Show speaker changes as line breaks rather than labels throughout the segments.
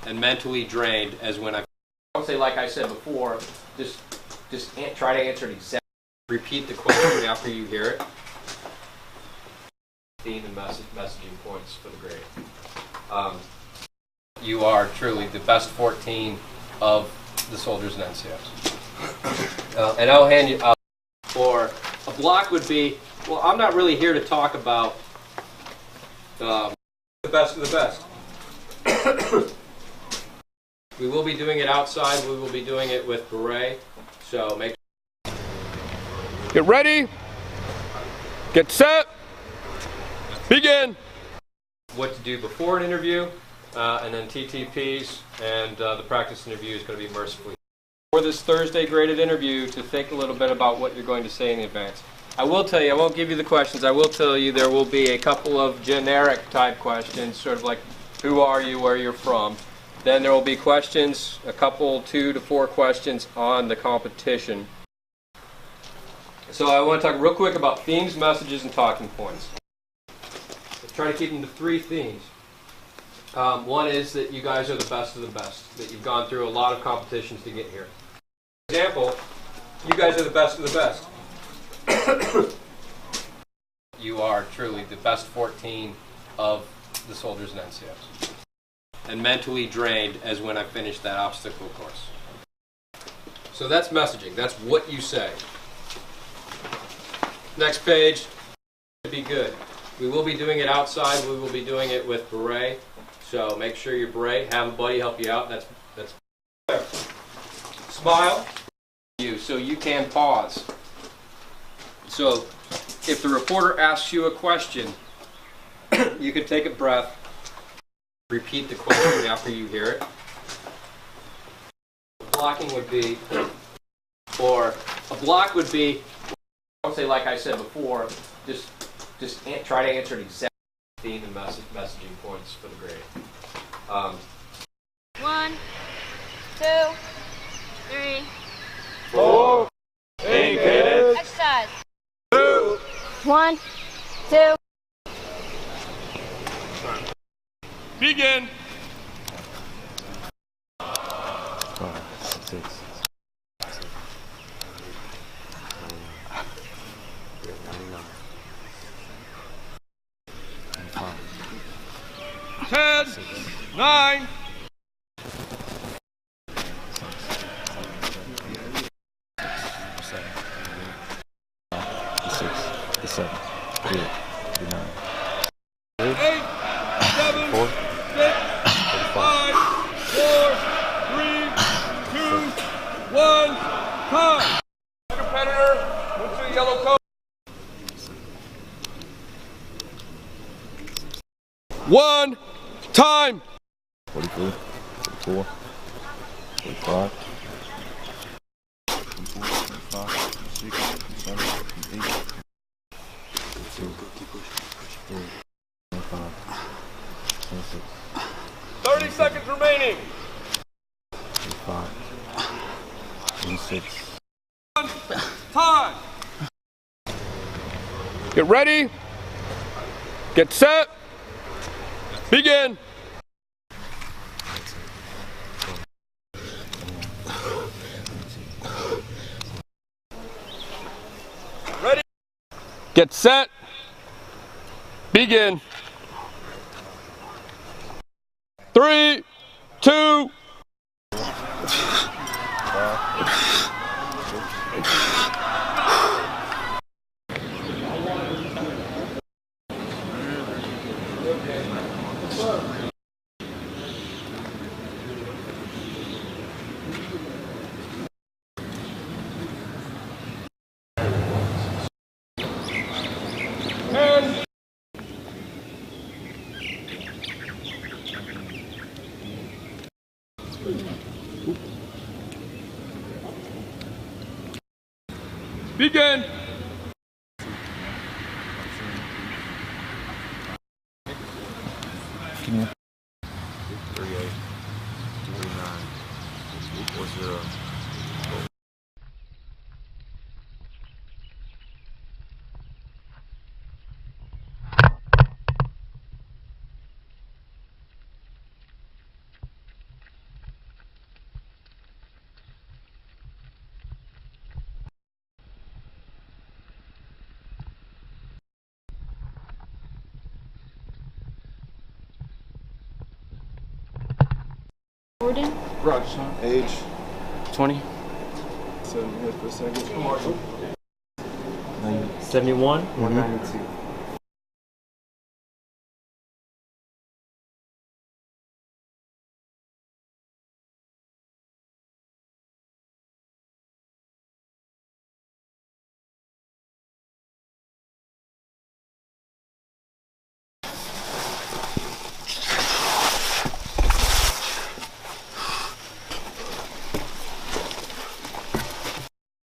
and mentally drained as when I would say, like I said before, just try to answer it exactly. Repeat the question after you hear it. Theme and messaging points for the grade. You are truly the best 14 of the soldiers and NCOs. And I'll hand you or a block would be, well, I'm not really here to talk about the best of the best. We will be doing it outside. We will be doing it with beret. So make sure.
Get ready. Get set. Begin.
What to do before an interview, and then TTPs, and the practice interview is going to be mercifully. For this Thursday graded interview, to think a little bit about what you're going to say in advance. I will tell you, I won't give you the questions. I will tell you there will be a couple of generic type questions, sort of like who are you, where you're from. Then there will be questions, a couple, 2 to 4 questions on the competition. So I want to talk real quick about themes, messages, and talking points. Let's try to keep them to 3 themes. One is that you guys are the best of the best, that you've gone through a lot of competitions to get here. For example, you guys are the best of the best. You are truly the best 14 of the soldiers and NCOs. And mentally drained as when I finished that obstacle course. So that's messaging. That's what you say. Next page. Be good. We will be doing it outside. We will be doing it with beret. So make sure you're beret. Have a buddy help you out. That's smile. So you can pause. So if the reporter asks you a question, you can take a breath. Repeat the question after you hear it. Blocking would be, or a block would be, I would say, like I said before, just try to answer it exactly. Theme and messaging points for the grade.
1, 2, 3,
4. Indicated.
exercise.
2.
1, 2.
Begin. 10, 9. 7, 8, 9. 8, 7, 4, 6, 5, 4, 3, 2, 1. Time. Competitor, move to the yellow coat. 1. Time.
43, 44, 45, 45, 46, 47, 48.
30 seconds remaining.
25, 26.
Time. Get ready. Get set. Begin. Ready. Get set. Begin. 3, 2. Begin.
Can you? 38, 39, 40.
Gordon.
Rush.
Age.
20.
71, 192.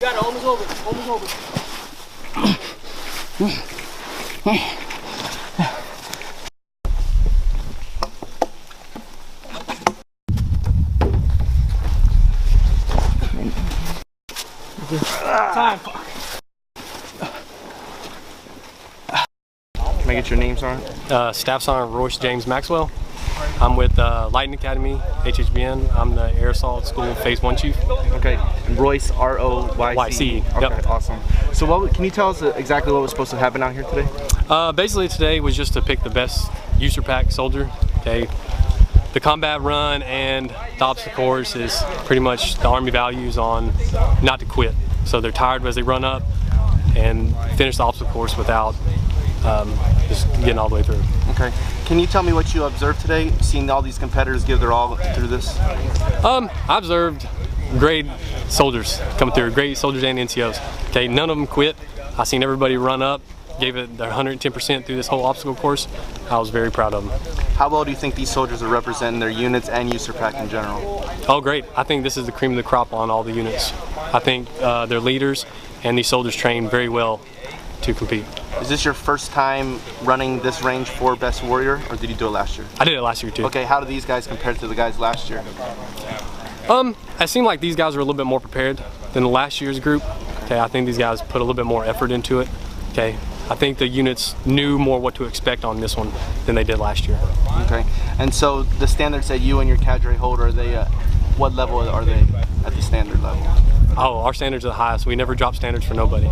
Got it, almost over, almost over.
Time.
Can I get your name, Sergeant?
Staff Sergeant Royce James Maxwell. I'm with Lightning Academy, HHBN. I'm the Air Assault School Phase 1 Chief.
Okay. And Royce, R-O-Y-C-E.
YC,
Okay,
yep.
awesome. So can you tell us exactly what was supposed to happen out here today?
Basically today was just to pick the best USARPAC soldier. Okay. The combat run and the obstacle course is pretty much the Army values on not to quit. So they're tired as they run up and finish the obstacle course without just getting all the way through.
Okay. Can you tell me what you observed today, seeing all these competitors give their all through this?
I observed great soldiers coming through, great soldiers and NCOs. Okay, none of them quit. I seen everybody run up, gave it their 110% through this whole obstacle course. I was very proud of them.
How well do you think these soldiers are representing their units and USARPAC in general?
Oh, great. I think this is the cream of the crop on all the units. I think their leaders and these soldiers train very well to compete.
Is this your first time running this range for Best Warrior, or did you do it last year?
I did it last year too.
Okay, how do these guys compare to the guys last year?
It seemed like these guys were a little bit more prepared than the last year's group. Okay, I think these guys put a little bit more effort into it. Okay, I think the units knew more what to expect on this one than they did last year.
Okay, and so the standards that you and your cadre hold, are they what level are they at the standard level?
Oh, our standards are the highest. We never drop standards for nobody.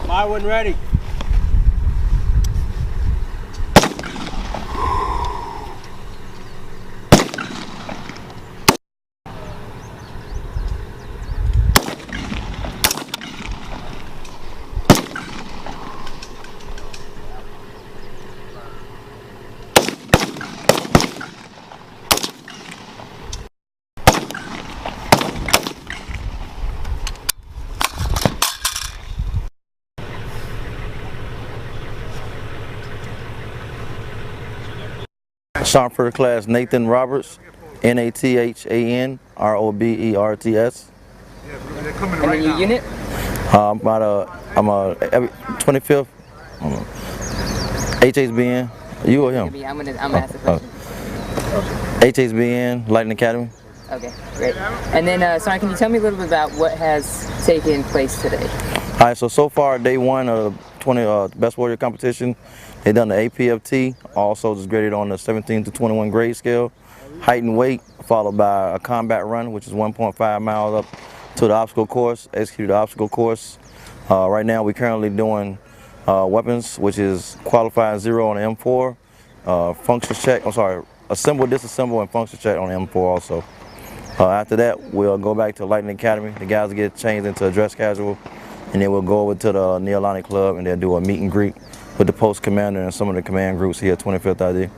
My one ready.
Sergeant First Class Nathan Roberts, Nathan, Roberts.
And then your unit?
I'm a 25th. HHBN. You or him?
I'm gonna ask the question.
HHBN, Lightning Academy.
Okay, great. And then, Sergeant, can you tell me a little bit about what has taken place today?
All right, so far, day one of the 20 Best Warrior competition, they done the APFT, all soldiers graded on the 17 to 21 grade scale, height and weight, followed by a combat run, which is 1.5 miles up to the obstacle course, execute the obstacle course. Right now, we're currently doing weapons, which is qualified 0 on the M4, function check, assemble, disassemble, and function check on the M4 also. After that, we'll go back to Lightning Academy. The guys will get changed into a dress casual, and then we'll go over to the Neolani Club, and they'll do a meet and greet with the post commander and some of the command groups here at 25th ID.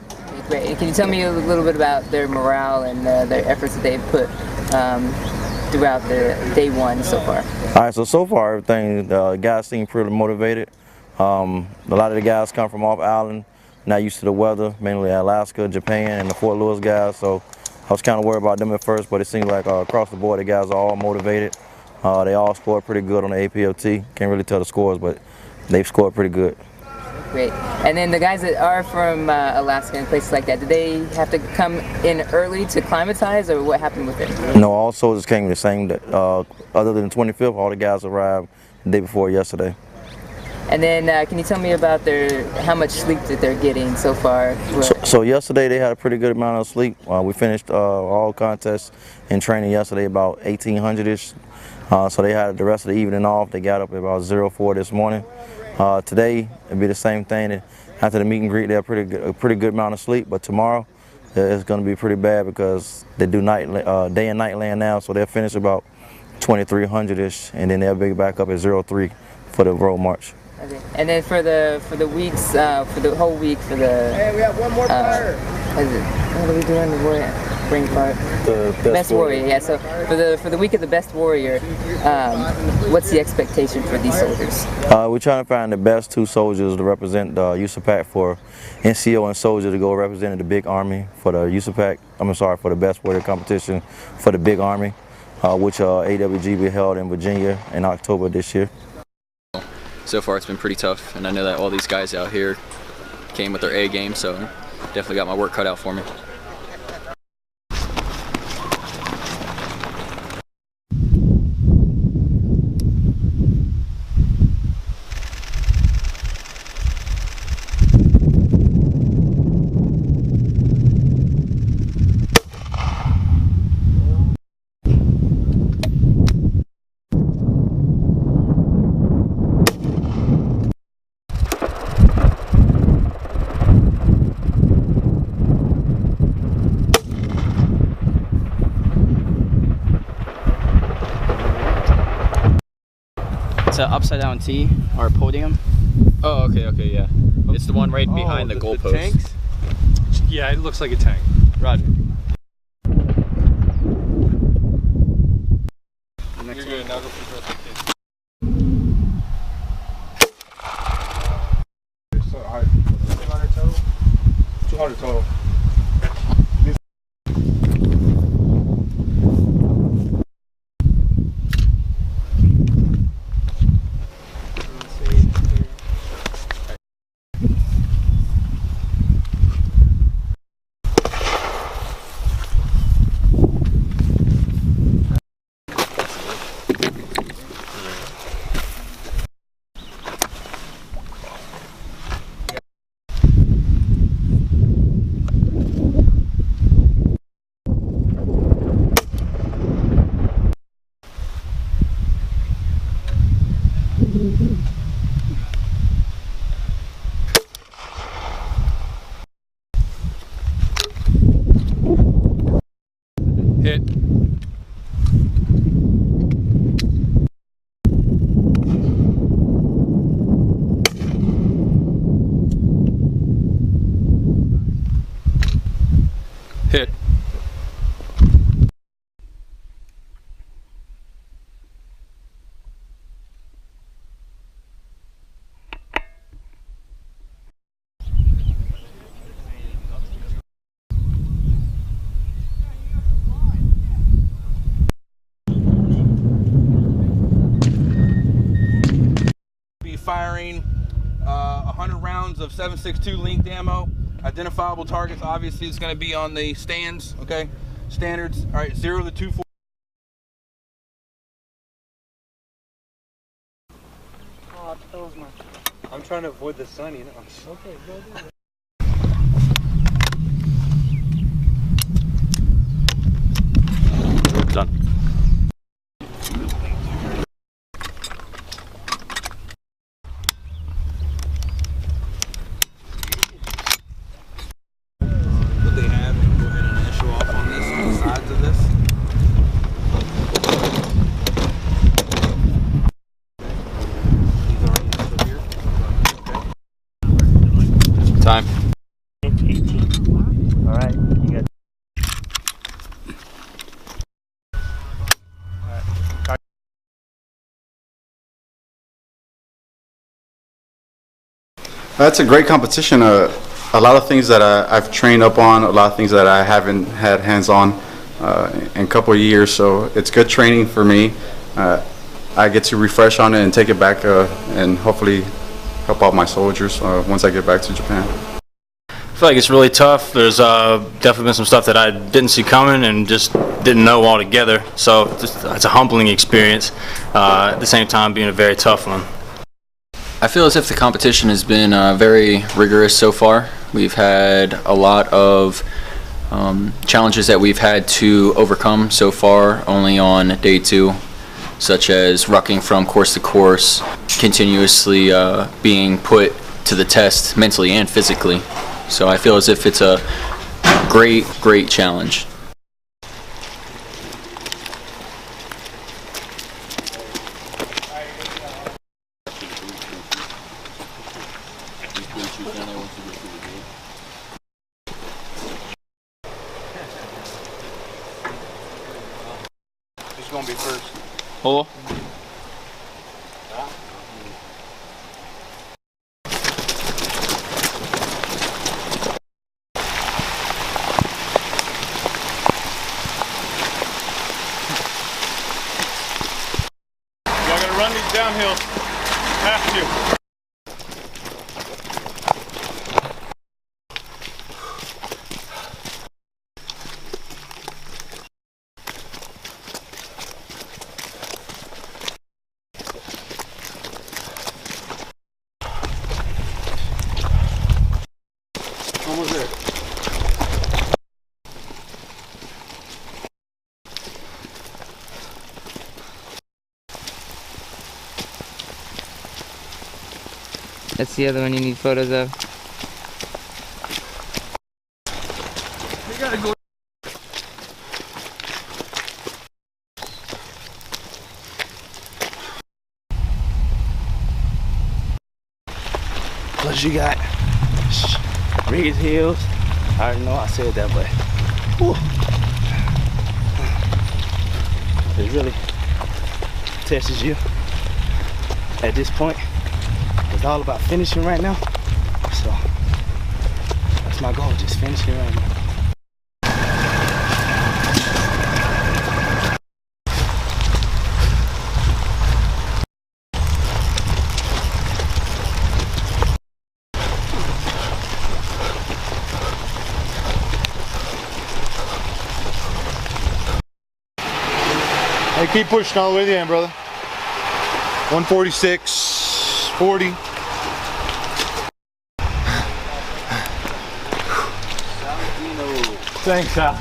Great. And can you tell me a little bit about their morale and their efforts that they've put throughout the day one so far?
All right, so far everything, the guys seem pretty motivated. A lot of the guys come from off island, not used to the weather, mainly Alaska, Japan, and the Fort Lewis guys. So I was kind of worried about them at first, but it seems like across the board the guys are all motivated. They all scored pretty good on the APLT. Can't really tell the scores, but they've scored pretty good.
Great. And then the guys that are from Alaska and places like that, did they have to come in early to climatize, or what happened with it?
No, all soldiers came the same day. Other than the 25th, all the guys arrived the day before yesterday.
And then can you tell me about how much sleep that they're getting so far?
So yesterday they had a pretty good amount of sleep. We finished all contests and training yesterday about 1800-ish. So they had the rest of the evening off. They got up at about 04 this morning. Today it'll be the same thing. After the meet and greet, they have a pretty good amount of sleep. But tomorrow it's going to be pretty bad because they do day and night land now. So they'll finish about 2300-ish, and then they'll be back up at 03 for the road march.
Okay. And then for the weeks, for the whole week, for the we have one more part. What are we doing? The bring part. The best warrior. Yeah. So for the week of the best warrior, what's the expectation for these soldiers?
We're trying to find the best 2 soldiers to represent the USARPAC for NCO and soldier to go represent the big army for the USARPAC. For the best warrior competition for the big army, which AWG will be held in Virginia in October this year.
So far it's been pretty tough, and I know that all these guys out here came with their A game, so definitely got my work cut out for me.
It's an upside down T or podium.
Oh, okay, yeah. It's the one right behind the goalpost.
Tanks? Yeah, it looks like a tank.
Roger.
You're good. Now go for the rest of the kids. So, all right. 200 total? 200 total.
firing 100 rounds of 7.62 linked ammo. Identifiable targets, obviously, is going to be on the stands, okay? Standards, all right, 0 to 240.
Oh, that was my... I'm trying to avoid the sun, you know. Okay, go do it.
Done.
What they have, and go ahead and show off on this, on the sides of this.
Time.
18. All right, you got.
That's a great competition. A lot of things that I've trained up on, a lot of things that I haven't had hands-on in a couple of years, so it's good training for me. I get to refresh on it and take it back and hopefully help out my soldiers once I get back to Japan.
I feel like it's really tough. There's definitely been some stuff that I didn't see coming and just didn't know altogether. So it's a humbling experience, at the same time being a very tough one.
I feel as if the competition has been very rigorous so far. We've had a lot of challenges that we've had to overcome so far only on day 2, such as rucking from course to course, continuously being put to the test mentally and physically. So I feel as if it's a great challenge.
Who's going to be first?
Hole.
Y'all gotta run these downhills. Have to.
Almost there.
That's the other one you need photos of.
We gotta go.
Plus you got Reeves heels. I already know I said that, but whew, it really tests you at this point. It's all about finishing right now. So that's my goal, just finishing right now.
Hey, keep pushing all the way to the end, brother. 146, 40.
Thanks, Al.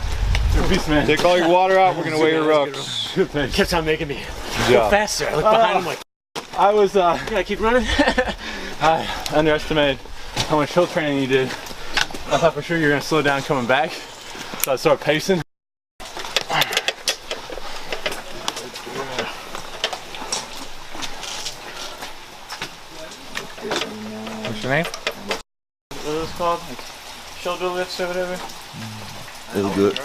You're a beast, man.
Take all your water out. We're gonna weigh your rucks.
Kept on making me
Good job.
faster. I looked behind him like, I was, can I keep running? I underestimated how much hill training you did. I thought for sure you were gonna slow down coming back. So I started pacing.
What's your name?
What is it called? Like shoulder lifts or whatever?
It was good.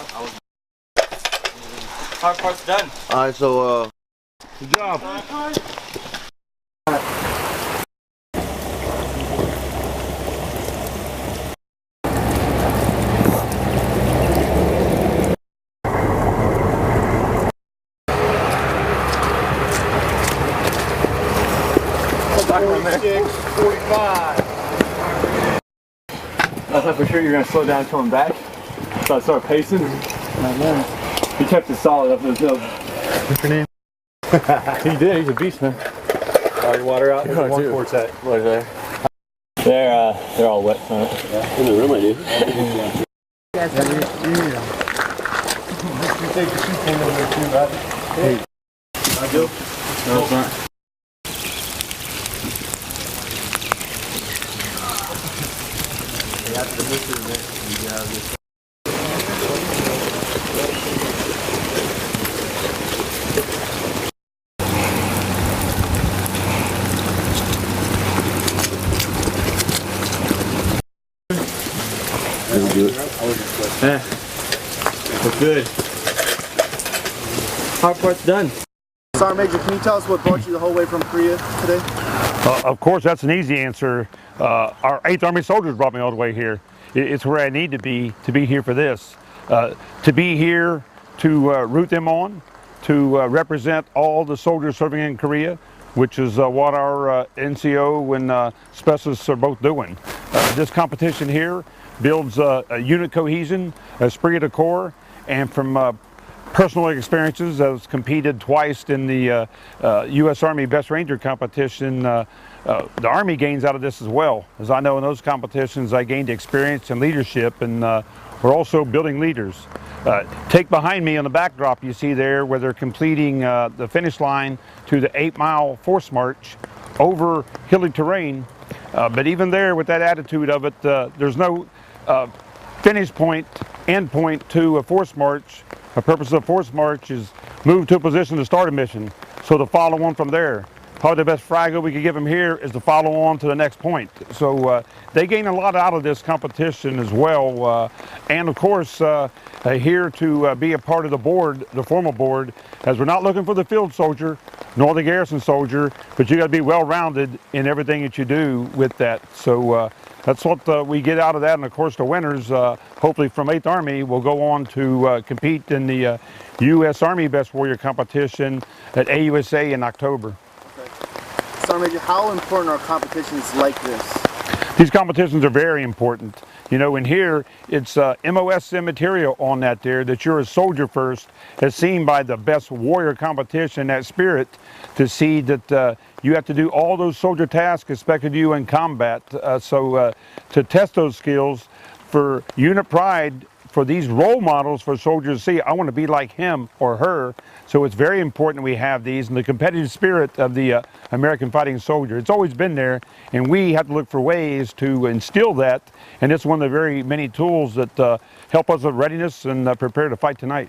Hard part's done.
All right, so
Good job.
46:45. I thought for sure you were going to slow down coming back. So I started pacing. He kept it solid up in his nose. What's your name? He did. He's a beast, man. All your water out? There's one quart's at. What is there? They're all wet. Yeah. In the room, I do. You take the soup in there too, right? Hey. I do. No, it's not. After the missus, you have this.
Yeah. We're good. Hard part's done.
Sergeant Major, can you tell us what brought you the whole way from Korea today?
Of course, that's an easy answer. Our 8th Army soldiers brought me all the way here. It's where I need to be here for this. To be here to root them on, to represent all the soldiers serving in Korea, which is what our NCO and specialists are both doing. This competition here builds a unit cohesion, a esprit de corps, and from personal experiences, I was competed twice in the U.S. Army Best Ranger competition. The Army gains out of this as well. As I know in those competitions, I gained experience and leadership, and we're also building leaders. Take behind me on the backdrop you see there where they're completing the finish line to the 8-mile force march over hilly terrain. But even there, with that attitude of it, there's no finish point, end point to a force march. The purpose of a force march is move to a position to start a mission, so to follow on from there. Probably the best frago we could give them here is to follow on to the next point. So they gain a lot out of this competition as well. And of course, here to be a part of the board, the formal board, as we're not looking for the field soldier, nor the garrison soldier, but you got to be well-rounded in everything that you do with that. So that's what we get out of that. And of course, the winners, hopefully from 8th Army, will go on to compete in the U.S. Army Best Warrior competition at AUSA in October.
Sergeant Major, how important are competitions like this?
These competitions are very important. You know, in here, it's MOSM material on that there, that you're a soldier first, as seen by the best warrior competition, that spirit, to see that you have to do all those soldier tasks expected of you in combat. So to test those skills for unit pride, for these role models for soldiers to see, I want to be like him or her. So it's very important we have these, and the competitive spirit of the American fighting soldier. It's always been there, and we have to look for ways to instill that, and it's one of the very many tools that help us with readiness and prepare to fight tonight.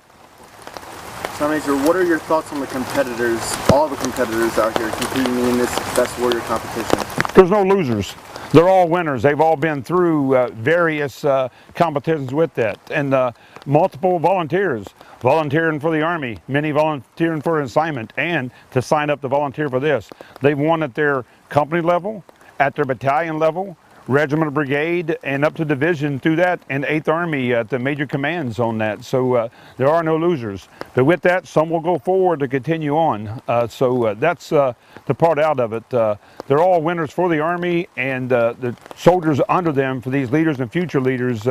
Sergeant Major, what are your thoughts on the competitors, all the competitors out here competing in this Best Warrior competition?
There's no losers. They're all winners. They've all been through various competitions with that, and multiple volunteers. Volunteering for the Army, many volunteering for an assignment, and to sign up to volunteer for this. They've won at their company level, at their battalion level, regiment, brigade, and up to division through that, and 8th Army at the major commands on that. So there are no losers. But with that, some will go forward to continue on. So that's the part out of it. They're all winners for the Army, and the soldiers under them, for these leaders and future leaders,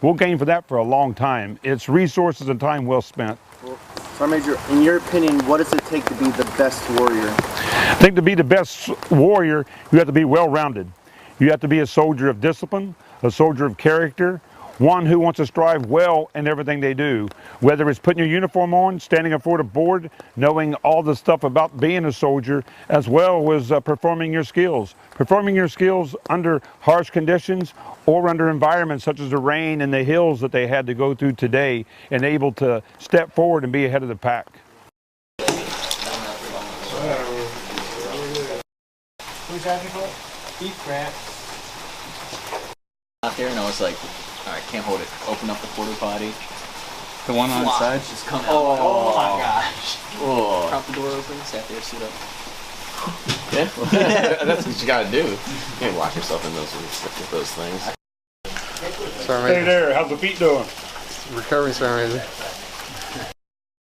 will gain for that for a long time. It's resources and time well spent.
Well, Sergeant Major, in your opinion, what does it take to be the best warrior?
I think to be the best warrior, you have to be well-rounded. You have to be a soldier of discipline, a soldier of character, one who wants to strive well in everything they do. Whether it's putting your uniform on, standing up for the board, knowing all the stuff about being a soldier, as well as performing your skills. Performing your skills under harsh conditions or under environments such as the rain and the hills that they had to go through today, and able to step forward and be ahead of the pack.
Beef crap. Out there, no, it's like, all right, can't hold it. Open up the porta potty.
The one on the side?
Just come out. Oh my gosh. Oh. Prop the door open, sat there, sit up.
Yeah, that's what you gotta do. You can't lock yourself in those things.
Hey there, how's the feet doing?
Recovering, Sergeant Major.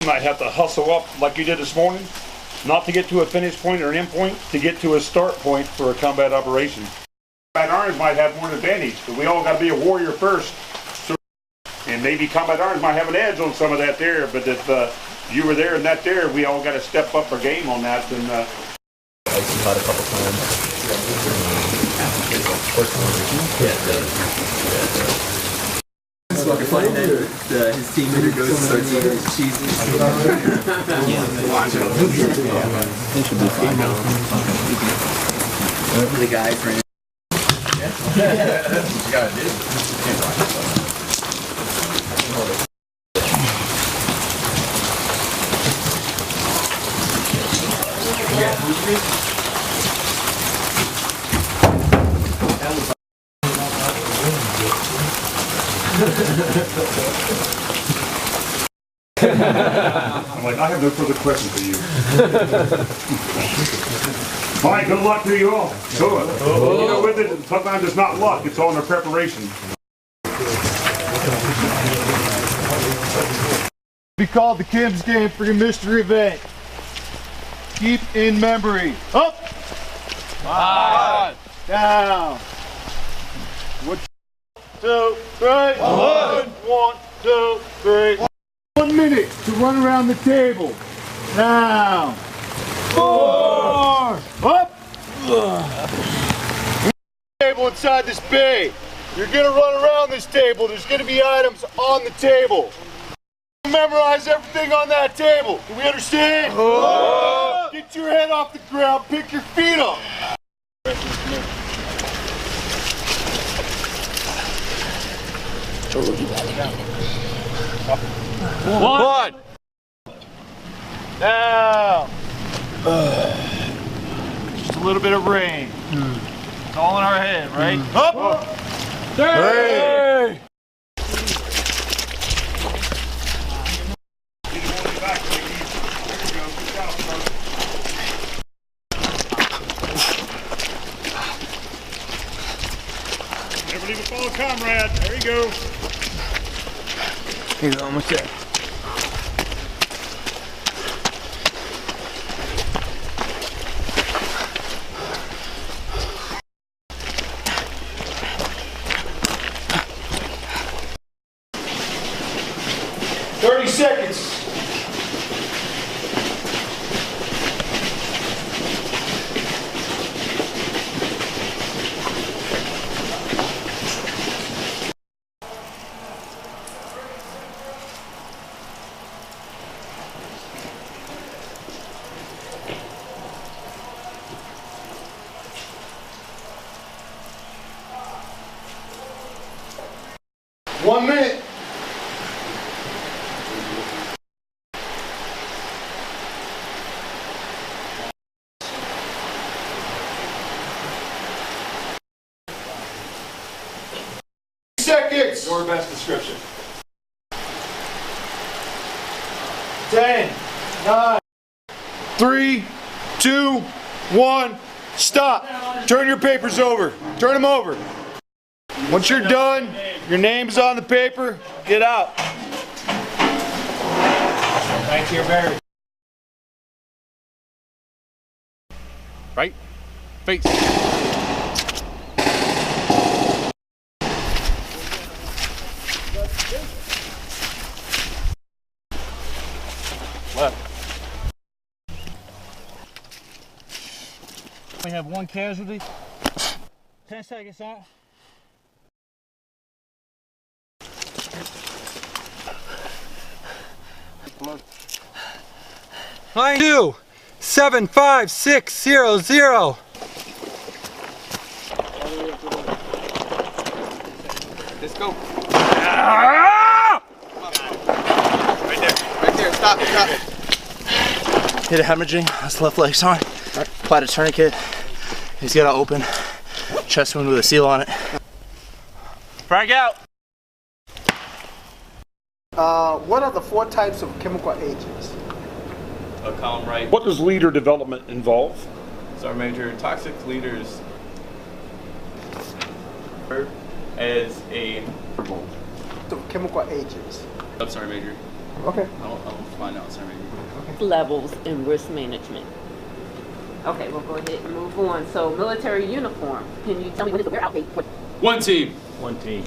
You might have to hustle up like you did this morning. not to get to a finish point or an end point, to get to a start point for a combat operation. Combat arms might have more advantage, but we all got to be a warrior first. So, and maybe combat arms might have an edge on some of that there, but if you were there and that there, we all got to step up our game on that. And
I used to fight a couple times.
It's fucking funny that his team leader goes and starts eating his cheeses.
He should be fine now.
The guy for
That's what you gotta do.
I'm like, I have no further questions for you. All right, good luck to you all. Go it. You know, with it, sometimes it's not luck, it's all in the preparation.
Be called the Kim's game for your mystery event. Keep in memory. Up! 5. Down. 1, 2, 3. 1, 2, 3. 1 minute to run around the table. Down. 4. Up. Table inside this bay. You're gonna run around this table. There's gonna be items on the table. Memorize everything on that table. Do we understand? Get your head off the ground. Pick your feet up. One. Now. Just a little bit of rain. It's all in our head, right? Up. 3.
Never leave a fallen comrade. There you go.
He's almost there.
Seconds. One minute. Seconds.
Your best description.
10, 9, 3, 2, 1. Stop. Turn your papers over. Turn them over. Once you're done, your name's on the paper. Get out.
Thank you, Barry.
Right? Face.
Left. We have one casualty. 10 seconds on. Come on.
9275600.
Let's go.
Right there, stop. Hit a hemorrhaging, his left leg's on. Applied a tourniquet. He's got an open chest wound with a seal on it. Frag out.
What are the 4 types of chemical agents?
Column right.
What does leader development involve?
Sergeant Major, toxic leaders as a
So chemical agents.
Sergeant Major.
Okay.
I'll find out something.
Levels in risk management. Okay, we'll go ahead and move on. So military uniform. Can you tell me what is the wear out date?
One team.
One team.